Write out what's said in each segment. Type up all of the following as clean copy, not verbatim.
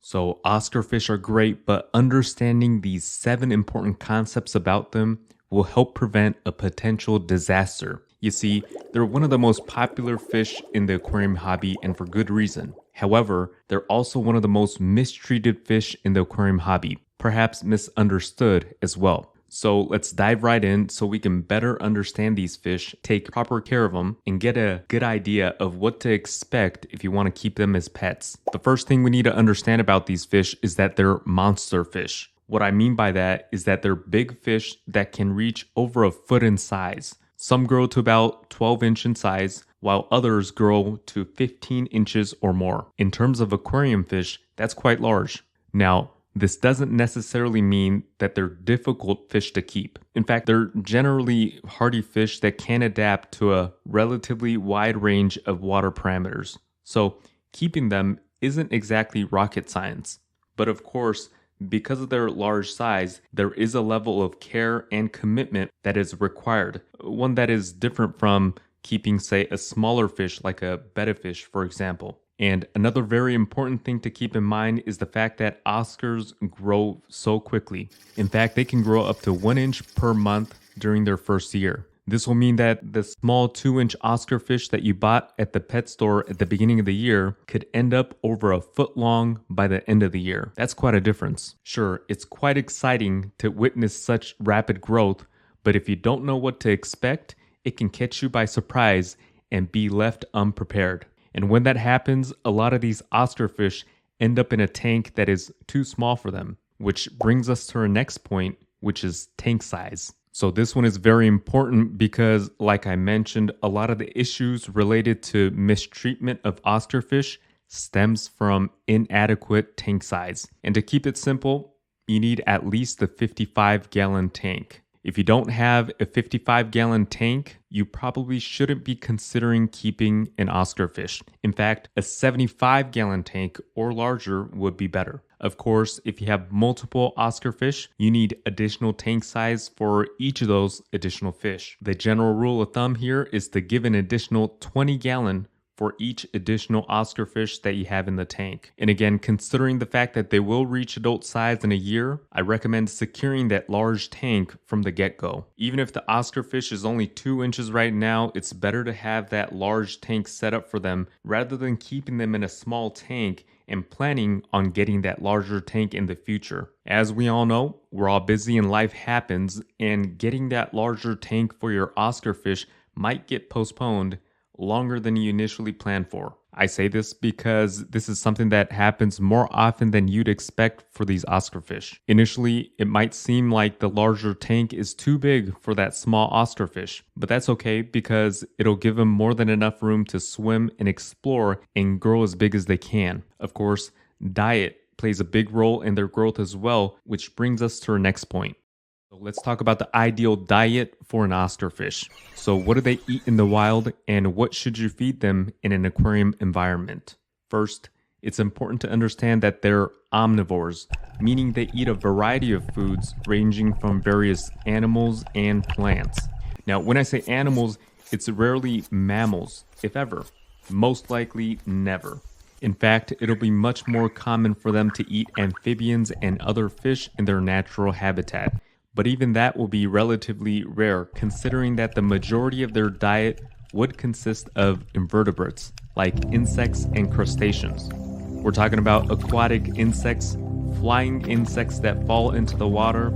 So, Oscar fish are great, but understanding these 7 important concepts about them will help prevent a potential disaster. You see, they're one of the most popular fish in the aquarium hobby, and for good reason. However, they're also one of the most mistreated fish in the aquarium hobby, perhaps misunderstood as well. So let's dive right in so we can better understand these fish, take proper care of them, and get a good idea of what to expect if you want to keep them as pets. The first thing we need to understand about these fish is that they're monster fish. What I mean by that is that they're big fish that can reach over a foot in size. Some grow to about 12 inch in size, while others grow to 15 inches or more. In terms of aquarium fish, that's quite large. Now, this doesn't necessarily mean that they're difficult fish to keep. In fact, they're generally hardy fish that can adapt to a relatively wide range of water parameters. So, keeping them isn't exactly rocket science. But of course, because of their large size, there is a level of care and commitment that is required, one that is different from keeping, say, a smaller fish like a betta fish, for example. And another very important thing to keep in mind is the fact that Oscars grow so quickly. In fact, they can grow up to 1 inch per month during their first year. This will mean that the small 2 inch Oscar fish that you bought at the pet store at the beginning of the year could end up over a foot long by the end of the year. That's quite a difference. Sure, it's quite exciting to witness such rapid growth, but if you don't know what to expect, it can catch you by surprise and be left unprepared. And when that happens, a lot of these Oscar fish end up in a tank that is too small for them, which brings us to our next point, which is tank size. So this one is very important because, like I mentioned, a lot of the issues related to mistreatment of Oscar fish stems from inadequate tank size. And to keep it simple, you need at least a 55-gallon tank. If you don't have a 55-gallon tank, you probably shouldn't be considering keeping an Oscar fish. In fact, a 75-gallon tank or larger would be better. Of course, if you have multiple Oscar fish, you need additional tank size for each of those additional fish. The general rule of thumb here is to give an additional 20-gallon for each additional Oscar fish that you have in the tank. And again, considering the fact that they will reach adult size in a year, I recommend securing that large tank from the get-go. Even if the Oscar fish is only 2 inches right now, it's better to have that large tank set up for them rather than keeping them in a small tank and planning on getting that larger tank in the future. As we all know, we're all busy and life happens, and getting that larger tank for your Oscar fish might get postponed longer than you initially planned for. I say this because this is something that happens more often than you'd expect for these Oscar fish. Initially, it might seem like the larger tank is too big for that small Oscar fish, but that's okay because it'll give them more than enough room to swim and explore and grow as big as they can. Of course, diet plays a big role in their growth as well, which brings us to our next point. So let's talk about the ideal diet for an Oscar fish. So what do they eat in the wild, and what should you feed them in an aquarium environment? First, it's important to understand that they're omnivores, meaning they eat a variety of foods ranging from various animals and plants. Now, when I say animals, it's rarely mammals, if ever. Most likely never. In fact, it'll be much more common for them to eat amphibians and other fish in their natural habitat. But even that will be relatively rare, considering that the majority of their diet would consist of invertebrates, like insects and crustaceans. We're talking about aquatic insects, flying insects that fall into the water,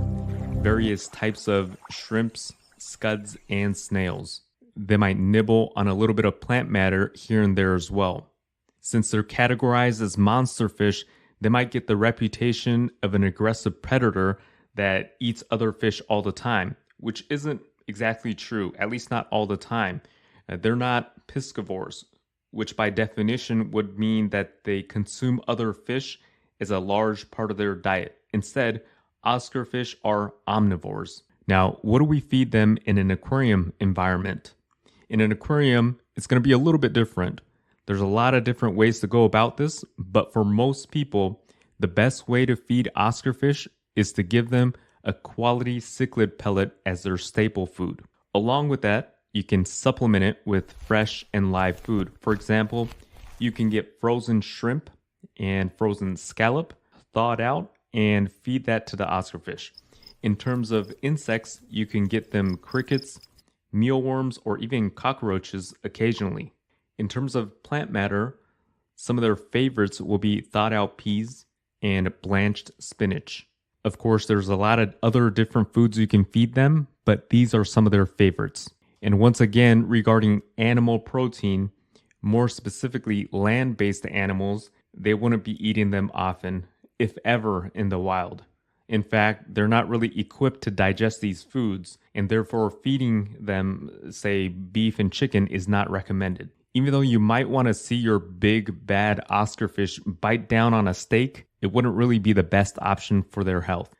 various types of shrimps, scuds, and snails. They might nibble on a little bit of plant matter here and there as well. Since they're categorized as monster fish, they might get the reputation of an aggressive predator that eats other fish all the time, which isn't exactly true, at least not all the time. They're not piscivores, which by definition would mean that they consume other fish as a large part of their diet. Instead, Oscar fish are omnivores. Now, what do we feed them in an aquarium environment? In an aquarium, it's going to be a little bit different. There's a lot of different ways to go about this, but for most people, the best way to feed Oscar fish is to give them a quality cichlid pellet as their staple food. Along with that, you can supplement it with fresh and live food. For example, you can get frozen shrimp and frozen scallop, thawed out, and feed that to the Oscar fish. In terms of insects, you can get them crickets, mealworms, or even cockroaches occasionally. In terms of plant matter, some of their favorites will be thawed out peas and blanched spinach. Of course, there's a lot of other different foods you can feed them, but these are some of their favorites. And once again, regarding animal protein, more specifically land based animals, they wouldn't be eating them often, if ever, in the wild. In fact, they're not really equipped to digest these foods, and therefore feeding them, say, beef and chicken, is not recommended. Even though you might want to see your big bad Oscar fish bite down on a steak, it wouldn't really be the best option for their health.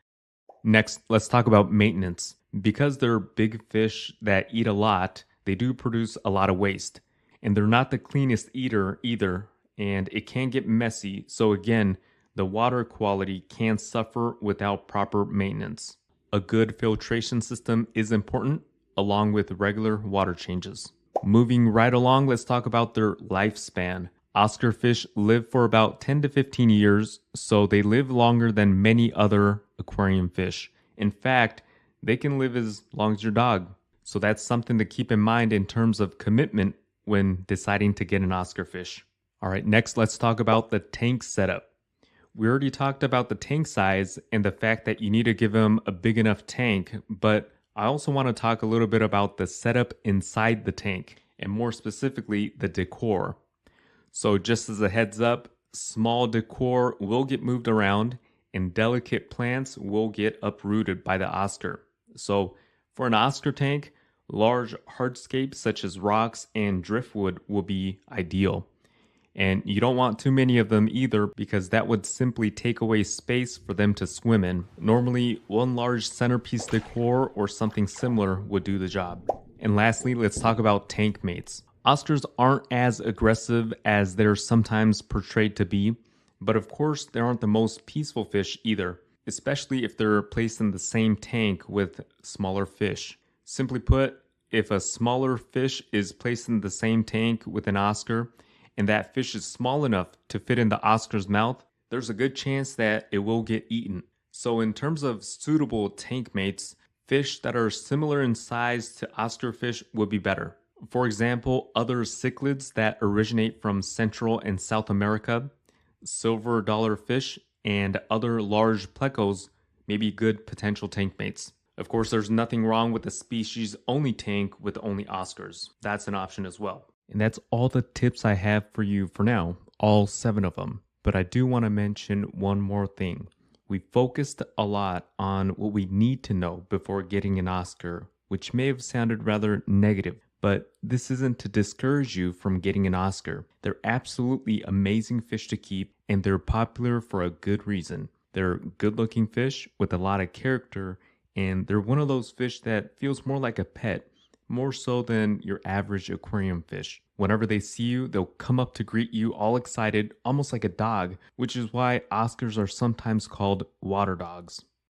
Next, let's talk about maintenance. Because they're big fish that eat a lot, they do produce a lot of waste. And they're not the cleanest eater either, and it can get messy. So again, the water quality can suffer without proper maintenance. A good filtration system is important, along with regular water changes. Moving right along, let's talk about their lifespan. Oscar fish live for about 10 to 15 years, so they live longer than many other aquarium fish. In fact, they can live as long as your dog. So that's something to keep in mind in terms of commitment when deciding to get an Oscar fish. All right, next let's talk about the tank setup. We already talked about the tank size and the fact that you need to give them a big enough tank, but I also want to talk a little bit about the setup inside the tank, and more specifically, the decor. So just as a heads up, small decor will get moved around and delicate plants will get uprooted by the Oscar. So for an Oscar tank, large hardscapes such as rocks and driftwood will be ideal. And you don't want too many of them either because that would simply take away space for them to swim in. Normally, one large centerpiece decor or something similar would do the job. And lastly, let's talk about Tankmates. Oscars aren't as aggressive as they're sometimes portrayed to be, but of course, they aren't the most peaceful fish either, especially if they're placed in the same tank with smaller fish. Simply put, if a smaller fish is placed in the same tank with an Oscar, and that fish is small enough to fit in the Oscar's mouth, there's a good chance that it will get eaten. So in terms of suitable tank mates, fish that are similar in size to Oscar fish would be better. For example, other cichlids that originate from Central and South America, silver dollar fish, and other large plecos may be good potential tank mates. Of course, there's nothing wrong with a species-only tank with only Oscars. That's an option as well. And that's all the tips I have for you for now, all 7 of them. But I do want to mention one more thing. We focused a lot on what we need to know before getting an Oscar, which may have sounded rather negative, but this isn't to discourage you from getting an Oscar. They're absolutely amazing fish to keep, and they're popular for a good reason. They're good-looking fish with a lot of character, and they're one of those fish that feels more like a pet, more so than your average aquarium fish. Whenever they see you, they'll come up to greet you all excited, almost like a dog, which is why Oscars are sometimes called water dogs.